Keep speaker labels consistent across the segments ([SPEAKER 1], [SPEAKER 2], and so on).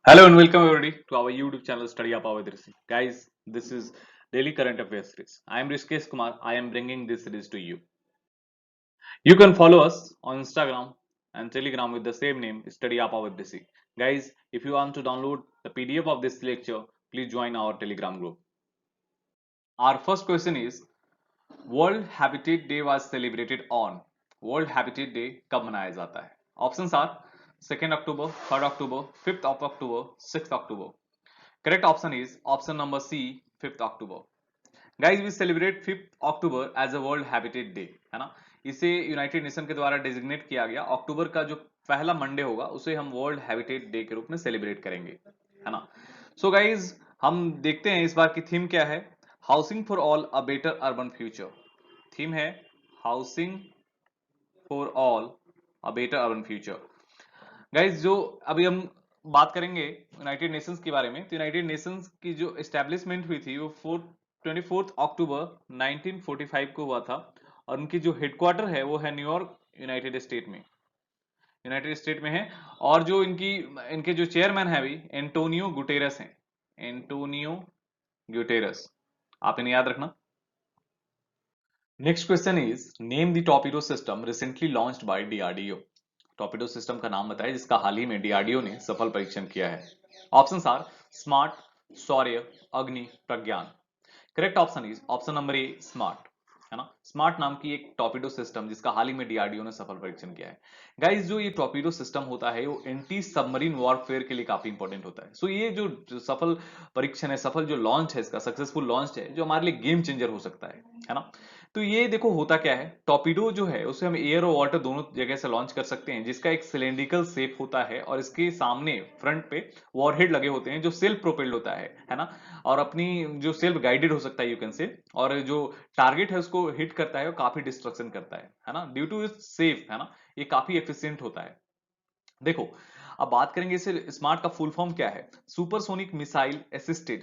[SPEAKER 1] Hello and welcome everybody to our YouTube channel Study Up with Rishi. Guys, this is Daily Current Affairs series. I am Rishikesh Kumar. I am bringing this series to you. You can follow us on Instagram and Telegram with the same name, Study Up with Rishi. Guys, if you want to download the PDF of this lecture, please join our Telegram group. Our first question is, World Habitat Day was celebrated on. World Habitat Day कब मनाया जाता है? Options are 2nd October, 3rd October, 5th of October, 6th October. Correct option is option number C, 5th October. Guys, we celebrate 5th October as a World Habitat Day, है ना? इसे United nation के द्वारा designate किया गया। अक्टूबर का जो पहला मंडे होगा उसे हम वर्ल्ड हैबिटेट डे के रूप में सेलिब्रेट करेंगे, है ना? सो गाइज, हम देखते हैं इस बार की थीम क्या है। Housing for all a better urban future. Theme है housing for all a better urban future. Guys, जो अभी हम बात करेंगे यूनाइटेड नेशंस के बारे में, तो यूनाइटेड नेशंस की जो एस्टेब्लिशमेंट हुई थी वो 24 अक्टूबर 1945 को हुआ था और उनकी जो हेडक्वार्टर है वो है न्यूयॉर्क, यूनाइटेड स्टेट में है। और जो इनके जो चेयरमैन है अभी एंटोनियो गुटेरस हैं, एंटोनियो गुटेरस, आप इन्हें याद रखना। Next question is name the torpedo system recently launched by DRDO. Torpedo system का नाम बताएं जिसका हाल ही में डीआरडीओ ने सफल परीक्षण किया है। Options are smart, Shaurya, Agni, Pragyan. Correct option is option number A, smart, है ना? स्मार्ट नाम की एक टॉर्पीडो सिस्टम जिसका हाल ही में डीआरडीओ ने सफल परीक्षण किया है। गाइस, जो ये टॉर्पीडो सिस्टम होता है वो एंटी सबमरीन वॉरफेयर के लिए काफी इंपॉर्टेंट होता है। सो ये जो सफल परीक्षण है, सफल जो लॉन्च है, इसका सक्सेसफुल लॉन्च है, जो हमारे लिए गेम चेंजर हो सकता है ना? तो ये देखो होता क्या है, टॉर्पीडो जो है उसे हम एयर और वाटर दोनों जगह से लॉन्च कर सकते हैं, जिसका एक सिलेंड्रिकल शेप होता है और इसके सामने फ्रंट पे वॉरहेड लगे होते हैं जो सेल्फ प्रोपेल्ड होता है ना? और अपनी जो सेल्फ गाइडेड हो सकता है यू कैन से, और जो टारगेट है उसको हिट करता है और काफी डिस्ट्रक्शन करता है ना? ड्यू टू इट्स सेफ, है ना? ये काफी एफिशिएंट होता है। देखो, अब बात करेंगे इसे स्मार्ट का फुल फॉर्म क्या है। Supersonic missile assisted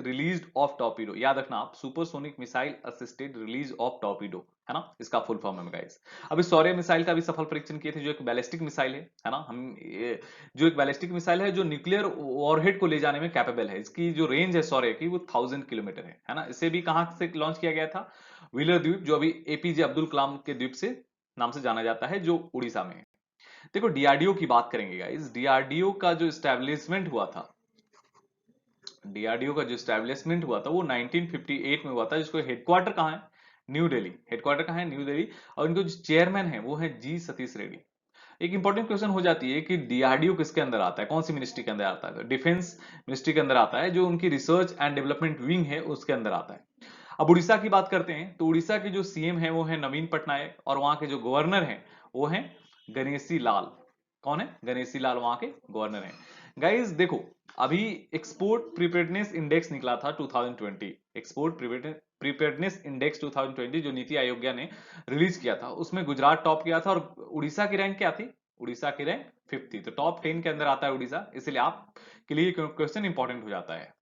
[SPEAKER 1] release of torpedo. याद रखना आप, supersonic missile assisted release of torpedo, है ना? इसका फुल फॉर्म है गाइस। अभी सौर्य मिसाइल का भी सफल परीक्षण किए थे, जो एक बैलिस्टिक मिसाइल है ना? जो एक बैलिस्टिक मिसाइल है जो न्यूक्लियर वॉरहेड को ले जाने में कैपेबल है। इसकी जो रेंज है सौर्य की वो 1000 किलोमीटर है ना? इसे भी कहां से लॉन्च किया गया था? व्हीलर द्वीप, जो अभी एपीजे अब्दुल कलाम के द्वीप से नाम से जाना जाता है, जो उड़ीसा में है। देखो, डीआरडीओ की बात करेंगे गाइस। डीआरडीओ का जो स्टैब्लिशमेंट हुआ था, डीआरडीओ का जो स्टैब्लिशमेंट हुआ था वो 1958 में हुआ था, जिसको हेडक्वार्टर कहाँ है? न्यू दिल्ली। हेडक्वार्टर कहाँ है? न्यू दिल्ली। और इनको जो चेयरमैन है वो है जी सतीश रेड्डी। एक इंपॉर्टेंट क्वेश्चन हो जाती है कि डीआरडीओ किसके अंदर आता है, कौन सी मिनिस्ट्री के अंदर आता है? डिफेंस मिनिस्ट्री के अंदर आता है, जो उनकी रिसर्च एंड डेवलपमेंट विंग है उसके अंदर आता है। अब उड़ीसा की बात करते हैं, तो उड़ीसा के जो सीएम है वो है नवीन पटनायक, और वहां के जो गवर्नर हैं वो हैं गणेशी लाल। कौन है? गणेशी लाल वहां के गवर्नर हैं। गाइस देखो, अभी एक्सपोर्ट प्रिपेयर्डनेस इंडेक्स निकला था 2020। एक्सपोर्ट प्रिपेयर्डनेस इंडेक्स 2020 जो नीति आयोग ने रिलीज किया था, उसमें गुजरात टॉप किया था और उड़ीसा की रैंक क्या थी? उड़ीसा की रैंक 5th थी। तो टॉप 10 के अंदर आता है उड़ीसा, इसलिए आपके लिए क्वेश्चन इंपॉर्टेंट हो जाता है।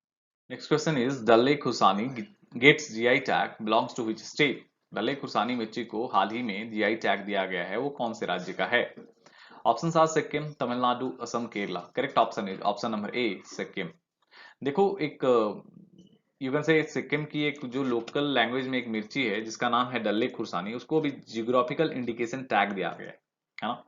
[SPEAKER 1] Next question is Dalle Khursani gets GI tag belongs to which state. Dalle Khursani मिर्ची को हाल ही में जीआई टैग दिया गया है, वो कौन से राज्य का है? Option are Sikkim, Tamil Nadu, Assam, Kerala. Correct option is option number A, Sikkim. देखो, एक यू कैन से सिक्किम की एक जो लोकल लैंग्वेज में एक मिर्ची है जिसका नाम है डल लेक खुरसानी, उसको अभी जियोग्राफिकल इंडिकेशन टैग दिया गया है ना?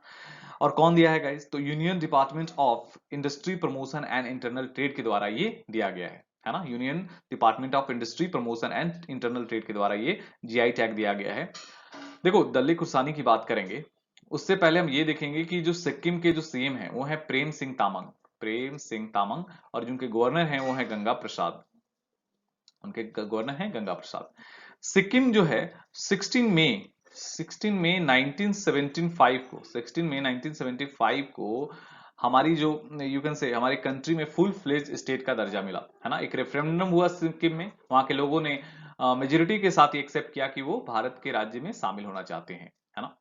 [SPEAKER 1] और कौन दिया है गाइस? तो union department of industry promotion and internal trade के द्वारा ये दिया गया है ना? Union department of industry promotion and internal trade के द्वारा ये जीआई टैग दिया गया है। देखो, दल्ली कुर्सानी की बात करेंगे उससे पहले हम ये देखेंगे कि जो सिक्किम के जो सीएम है वो है प्रेम सिंह तामंग, प्रेम सिंह तामंग। और जिनके गवर्नर हैं वो है गंगा प्रसाद, उनके गवर्नर हैं गंगा प्रसाद। सिक्किम जो है 16 मई 16 मई 1975 को 16 मई 1975 को हमारी जो यू कैन से हमारी कंट्री में फुल फ्लेज स्टेट का दर्जा मिला, है ना? एक रेफरेंडम हुआ सिक्किम में, वहां के लोगों ने मेजोरिटी के साथ एक्सेप्ट किया कि वो भारत के राज्य में शामिल होना चाहते हैं, है ना?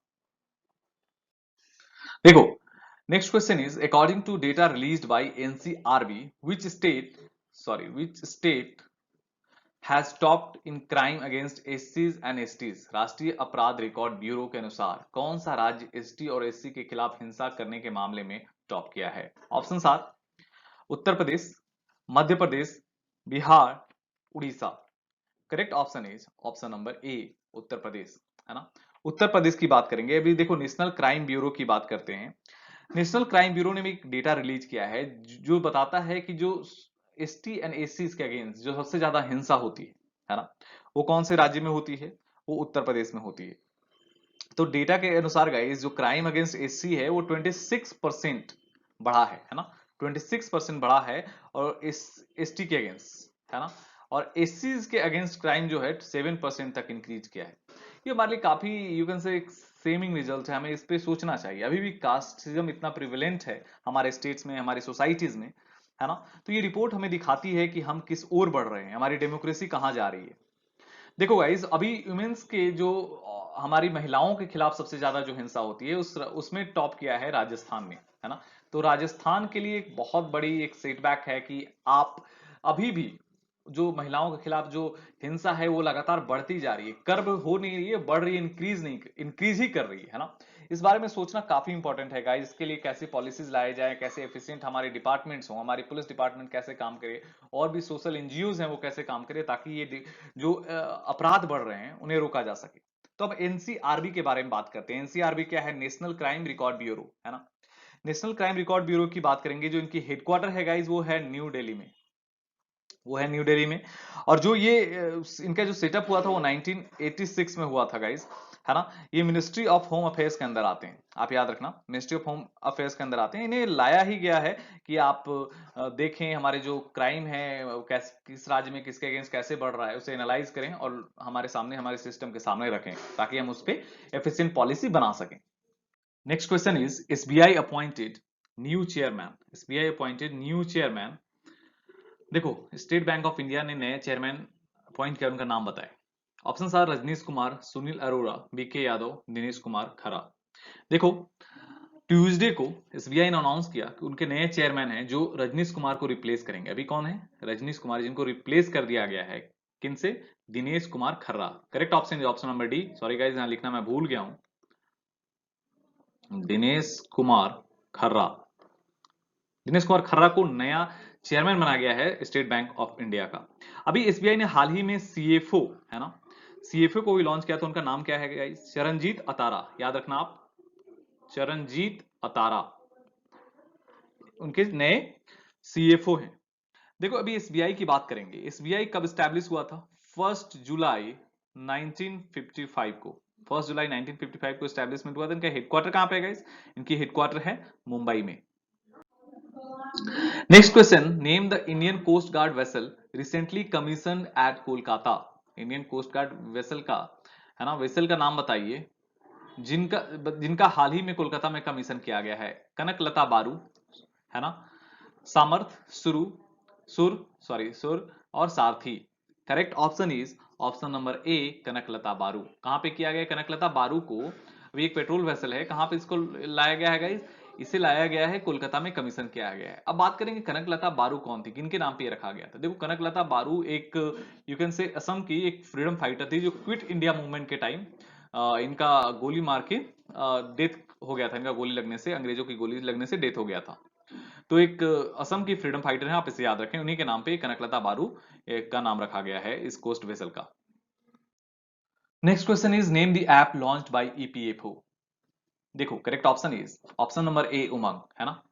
[SPEAKER 1] देखो, next question is according to data released by NCRB which state has topped in crime against एससीज एंड एसटीज। राष्ट्रीय अपराध रिकॉर्ड ब्यूरो के अनुसार कौन सा राज्य एसटी और एससी के खिलाफ हिंसा करने के मामले में टॉप किया है? Option 7 Uttar Pradesh, Madhya Pradesh, Bihar, Orissa. Correct option is option number A, Uttar Pradesh, है ना। उत्तर प्रदेश की बात करेंगे। अभी देखो नेशनल क्राइम ब्यूरो की बात करते हैं। नेशनल क्राइम ब्यूरो ने भी एक डेटा रिलीज किया है जो बताता है कि जो एसटी एंड एससी के अगेंस्ट जो सबसे ज्यादा हिंसा होती है ना, वो कौन से राज्य में होती है? वो उत्तर प्रदेश में होती है। तो डेटा के अनुसार गाइस जो क्राइम अगेंस्ट एससी है वो 26% बढ़ा है ना, 26% बढ़ा है। और एसटी के अगेंस्ट, है ना, और एससी के अगेंस्ट क्राइम जो है 7% तक इंक्रीज किया है। ये हमारे लिए काफी you can say seeming result है, हमें इस पे सोचना चाहिए। अभी भी कास्टिज्म इतना प्रिवेलेंट है हमारे स्टेट्स में, हमारी सोसाइटीज में, है ना। तो ये रिपोर्ट हमें दिखाती है कि हम किस ओर बढ़ रहे हैं, हमारी डेमोक्रेसी कहाँ जा रही है। देखो गाइज अभी वुमेन्स के जो हमारी महिलाओं के खिलाफ सबसे ज्यादा जो हिंसा होती है उसमें टॉप किया है राजस्थान ने, है ना। तो राजस्थान के लिए एक बहुत बड़ी एक सेटबैक है कि आप अभी भी जो महिलाओं के खिलाफ जो हिंसा है वो लगातार बढ़ती जा रही है, कर्व हो नहीं रही है, बढ़ रही है, इंक्रीज नहीं, इंक्रीज ही कर रही है ना। इस बारे में सोचना काफी इंपॉर्टेंट है गाइस। इसके लिए कैसे पॉलिसीज लाए जाए, कैसे एफिशिएंट हमारे डिपार्टमेंट्स हो, हमारी पुलिस डिपार्टमेंट कैसे काम करे, और भी सोशल एनजीओज हैं वो कैसे काम करे, ताकि ये जो अपराध बढ़ रहे हैं उन्हें रोका जा सके। तो अब एनसीआरबी के बारे में बात करते हैं। एनसीआरबी क्या है? नेशनल क्राइम रिकॉर्ड ब्यूरो, है ना। नेशनल क्राइम रिकॉर्ड ब्यूरो की बात करेंगे। जो इनकी हेडक्वार्टर है गाइज वो है न्यू दिल्ली में, वो है न्यू दिल्ली में। और जो ये इनका जो सेटअप हुआ था वो 1986 में हुआ था गाइज, है ना। ये मिनिस्ट्री ऑफ होम अफेयर्स के अंदर आते हैं, आप याद रखना, मिनिस्ट्री ऑफ होम अफेयर्स के अंदर आते हैं। इन्हें लाया ही गया है कि आप देखें हमारे जो क्राइम है किस राज्य में किसके अगेंस्ट कैसे बढ़ रहा है, उसे एनालाइज करें और हमारे सामने, हमारे सिस्टम के सामने रखें, ताकि हम उस पर एफिशिएंट पॉलिसी बना सकें। Next question is SBI appointed new chairman. SBI appointed new chairman. देखो स्टेट बैंक ऑफ इंडिया ने नए चेयरमैन अपॉइंट किया, उनका नाम बताएं। Option are Rajnish Kumar, Sunil Arora, BK Yadav, Dinesh Kumar Khara. देखो ट्यूसडे को एसबीआई ने अनाउंस किया कि उनके नए चेयरमैन हैं जो रजनीश कुमार को रिप्लेस करेंगे। अभी कौन है? रजनीश कुमार, जिनको रिप्लेस कर दिया गया है किनसे? Dinesh Kumar Kharra. Correct option is option number D. Sorry guys यहां लिखना मैं भूल गया हूं, दिनेश कुमार खर्रा। दिनेश कुमार खर्रा को नया चेयरमैन बनाया गया है स्टेट बैंक ऑफ इंडिया का। अभी एसबीआई ने हाल ही में सीएफओ, है ना, सीएफओ को भी लॉन्च किया। तो उनका नाम क्या है गाइस? चरणजीत अतारा, याद रखना आप, चरणजीत अतारा उनके नए सीएफओ हैं। देखो अभी एसबीआई की बात करेंगे। एसबीआई कब स्टैब्लिश हुआ था? 1 जुलाई 1955 को, 1 जुलाई 1955 को स्टैब्लिशमेंट हुआ था। इनका हेडक्वार्टर कहां पे है गाइस? इनकी हेडक्वार्टर है मुंबई में। Next question, name the Indian coast guard vessel recently commission at Kolkata. Indian coast guard vessel का, है ना, वेसल का नाम बताइए जिनका जिनका हाल ही में कोलकाता में कमीशन किया गया है। कनकलता बारू, है ना, सामर्थ, सुर और सारथी। Correct option is option number ए, कनकलता बारू। कहां पे किया गया कनकलता बारू को? अभी एक पेट्रोल वेसल है, कहां पे इसको लाया गया है गाइस? इसे लाया गया है कोलकाता में, कमीशन किया गया है। अब बात करेंगे कनकलता बारू कौन थी, किनके नाम पे ये रखा गया था। देखो कनकलता बारू एक यू कैन से असम की एक फ्रीडम फाइटर थी, जो क्विट इंडिया मूवमेंट के टाइम इनका गोली मार के डेथ हो गया था। इनका गोली लगने से, अंग्रेजों की गोली लगने से डेथ हो गया था। तो एक असम की फ्रीडम फाइटर है, आप इसे याद रखें। उन्हीं के नाम पे कनकलता बारू का नाम रखा गया है इस कोस्ट वेसल का। Next question is name the app launched by EPFO. देखो correct option is option number A, Umang, है ना।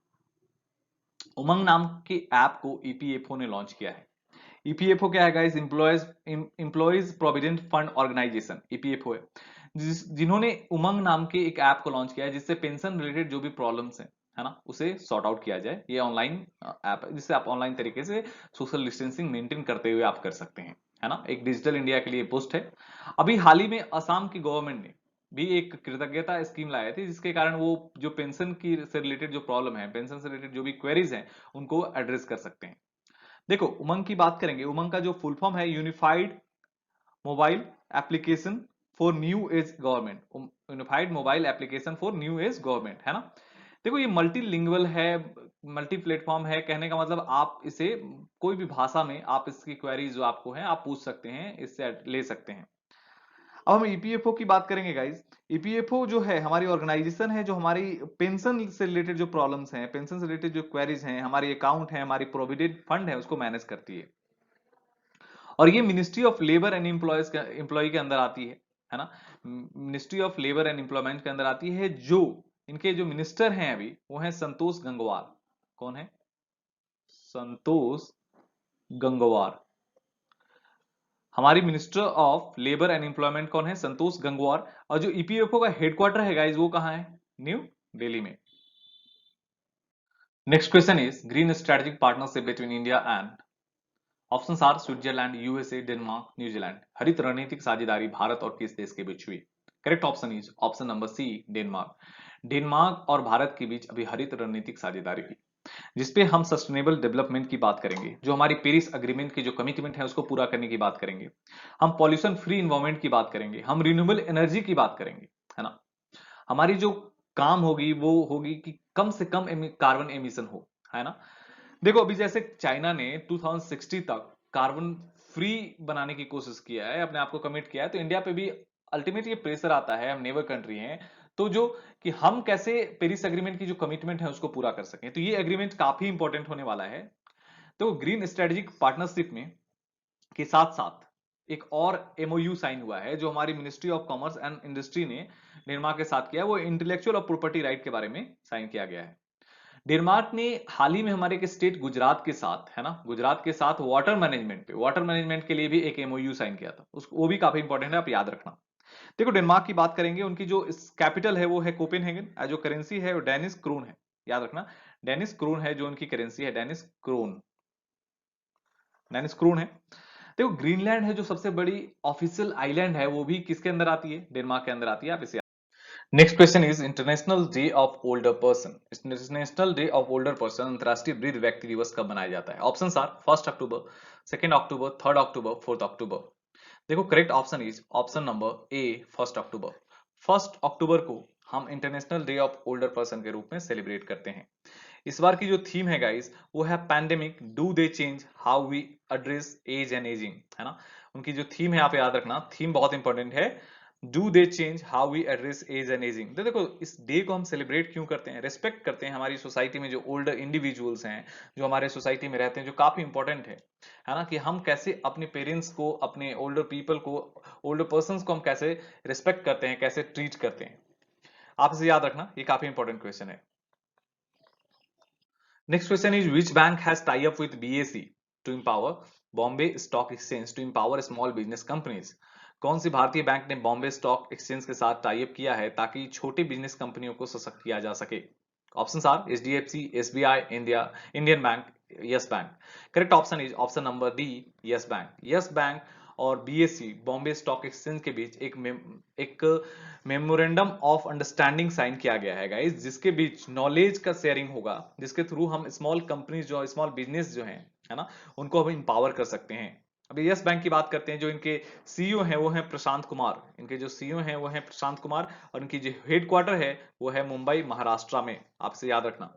[SPEAKER 1] उमंग नाम के ऐप को ईपीएफओ ने लॉन्च किया है। ईपीएफओ क्या है guys? Employees provident fund organisation, EPFO है जिन्होंने उमंग नाम के एक ऐप को लॉन्च किया है, जिससे पेंशन रिलेटेड जो भी प्रॉब्लम्स है ना, उसे सॉर्ट आउट किया जाए। ये ऑनलाइन ऐप है जिससे आप ऑनलाइन तरीके से सोशल डिस्टेंसिंग मेंटेन करते हुए आप कर सकते हैं, है ना। एक डिजिटल इंडिया के लिए पोस्ट है। अभी हाल ही में असम की गवर्नमेंट ने भी एक कृतज्ञता स्कीम लाया थी, जिसके कारण वो जो पेंशन की से रिलेटेड जो प्रॉब्लम है, पेंशन से रिलेटेड जो भी क्वेरीज हैं, उनको एड्रेस कर सकते हैं। देखो उमंग की बात करेंगे। उमंग का जो फुल फॉर्म है unified mobile application for new age government, unified mobile application for new age government, है ना। देखो ये मल्टीलिंगुअल है, मल्टी प्लेटफॉर्म है। कहने का मतलब आप इसे कोई भी भाषा में आप इसकी क्वेरीज जो आपको है आप पूछ सकते हैं, इससे ले सकते हैं। अब हम ईपीएफओ की बात करेंगे गाइज। ईपीएफओ जो है हमारी ऑर्गेनाइजेशन है जो हमारी पेंशन से रिलेटेड जो प्रॉब्लम्स हैं, पेंशन से रिलेटेड जो क्वेरीज हैं, हमारी अकाउंट है, हमारी प्रोविडेंट फंड है, उसको मैनेज करती है। और ये ministry of labour and employ के अंदर आती है ना। Ministry of labour and employment के अंदर आती है। जो इनके जो मिनिस्टर हैं अभी वो हैं संतोष गंगवार। कौन है? संतोष गंगवार। हमारी minister of labour and employment कौन है? संतोष गंगवार। और जो ईपीएफओ का हेडक्वार्टर है गाइज वो कहां है? न्यू दिल्ली में। Next question is green strategic partnership between India and options are Switzerland, USA, Denmark, New Zealand. हरित रणनीतिक साझेदारी भारत और किस देश के बीच हुई? Correct option is option number C, Denmark. Denmark और भारत के बीच अभी हरित रणनीतिक साझेदारी हुई, जिसपे हम सस्टेनेबल डेवलपमेंट की बात करेंगे, जो हमारी पेरिस अग्रीमेंट की जो कमिटमेंट है उसको पूरा करने की बात करेंगे, हम पॉल्यूशन फ्री इन्वायरमेंट की बात करेंगे, हम रिन्यूएबल एनर्जी की बात करेंगे, है ना। हमारी जो काम होगी वो होगी कि कम से कम कार्बन एमिशन हो, है ना। देखो अभी जैसे चाइना ने 2060 तक कार्बन फ्री बनाने की कोशिश किया है, अपने आप को कमिट किया है, तो इंडिया पे भी अल्टीमेट ये प्रेशर आता है, हम नेबर कंट्री हैं, तो जो कि हम कैसे पेरिस एग्रीमेंट की जो कमिटमेंट है उसको पूरा कर सकें, तो ये एग्रीमेंट काफी इंपॉर्टेंट होने वाला है। तो ग्रीन स्ट्रेटेजिक पार्टनरशिप में के साथ साथ एक और एमओयू साइन हुआ है जो हमारी ministry of commerce and industry ने डेनमार्क के साथ किया, वो इंटेलेक्चुअल और प्रॉपर्टी राइट के बारे में साइन किया गया है। डेनमार्क ने हाल ही में हमारे एक स्टेट गुजरात के साथ, है ना, गुजरात के साथ वाटर मैनेजमेंट के लिए भी एक एमओयू साइन किया था, उसको वो भी काफी इंपॉर्टेंट है, आप याद रखना। देखो डेनमार्क की बात करेंगे, उनकी जो कैपिटल है वो है कोपेनहेगन, जो करेंसी है वो डेनिश क्रोन है, याद रखना। डेनिश क्रोन है जो उनकी करेंसी है, डेनिश क्रोन, डेनिश क्रोन है। देखो ग्रीनलैंड है जो सबसे बड़ी ऑफिशियल आइलैंड है, वो भी किसके अंदर आती है? डेनमार्क के अंदर आती है, आप इसे। Next question is international day of older person. International day of older person, अंतरराष्ट्रीय वृद्ध व्यक्ति दिवस कब मनाया जाता है? ऑप्शंस आर 1 अक्टूबर, 2 अक्टूबर, 3 अक्टूबर, 4 अक्टूबर। देखो correct option is option number ए, 1 अक्टूबर। 1 अक्टूबर को हम international day of older person के रूप में सेलिब्रेट करते हैं। इस बार की जो थीम है गाइस वो है pandemic do they change how we address age and ageing, है ना। उनकी जो थीम है आप याद रखना, थीम बहुत इंपॉर्टेंट है, do they change how we address age and ageing. तो देखो इस डे को हम सेलिब्रेट क्यों करते हैं? रेस्पेक्ट करते हैं हमारी सोसाइटी में जो ओल्डर इंडिविजुअल्स हैं, जो हमारे सोसाइटी में रहते हैं, जो काफी इंपॉर्टेंट है ना, कि हम कैसे अपने पेरेंट्स को, अपने ओल्डर पीपल को, ओल्डर पर्सन को हम कैसे रिस्पेक्ट करते हैं, कैसे ट्रीट करते हैं। आप इसे याद रखना, ये काफी इंपॉर्टेंट क्वेश्चन है। Next question is which bank has tie up with BSE to empower Bombay Stock Exchange to empower small business companies? कौन सी भारतीय बैंक ने बॉम्बे स्टॉक एक्सचेंज के साथ टाई अप किया है ताकि छोटे बिजनेस कंपनियों को सशक्त किया जा सके? Options are HDFC, SBI, Indian bank, Yes bank. Correct option is option number D, Yes bank. Yes bank और बीएसई बॉम्बे स्टॉक एक्सचेंज के बीच एक मेमोरेंडम ऑफ अंडरस्टैंडिंग साइन किया गया है गाइस, जिसके बीच नॉलेज का शेयरिंग होगा, जिसके थ्रू हम स्मॉल कंपनीज जो स्मॉल बिजनेस जो हैं, है ना, उनको हम इंपावर कर सकते हैं। अभी यस बैंक की बात करते हैं, जो इनके सीईओ हैं वो हैं प्रशांत कुमार, इनके जो सीईओ हैं वो हैं प्रशांत कुमार, और इनकी जो हेडक्वार्टर है वो है मुंबई महाराष्ट्र में, आपसे याद रखना।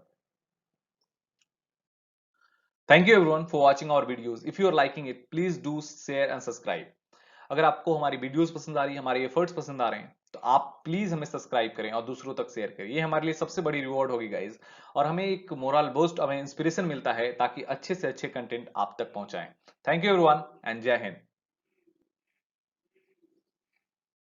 [SPEAKER 1] Thank you everyone for watching our videos. If you are liking it please do share and subscribe. अगर आपको हमारी वीडियोस पसंद आ रही है, हमारे एफर्ट्स पसंद आ रहे हैं, तो आप प्लीज हमें सब्सक्राइब करें और दूसरों तक शेयर करें, ये हमारे लिए सबसे बड़ी रिवॉर्ड होगी गाइज, और हमें एक मोरल बूस्ट, हमें इंस्पिरेशन मिलता है ताकि अच्छे से अच्छे कंटेंट आप तक पहुंचाएं। थैंक यू एवरीवन एंड जय हिंद।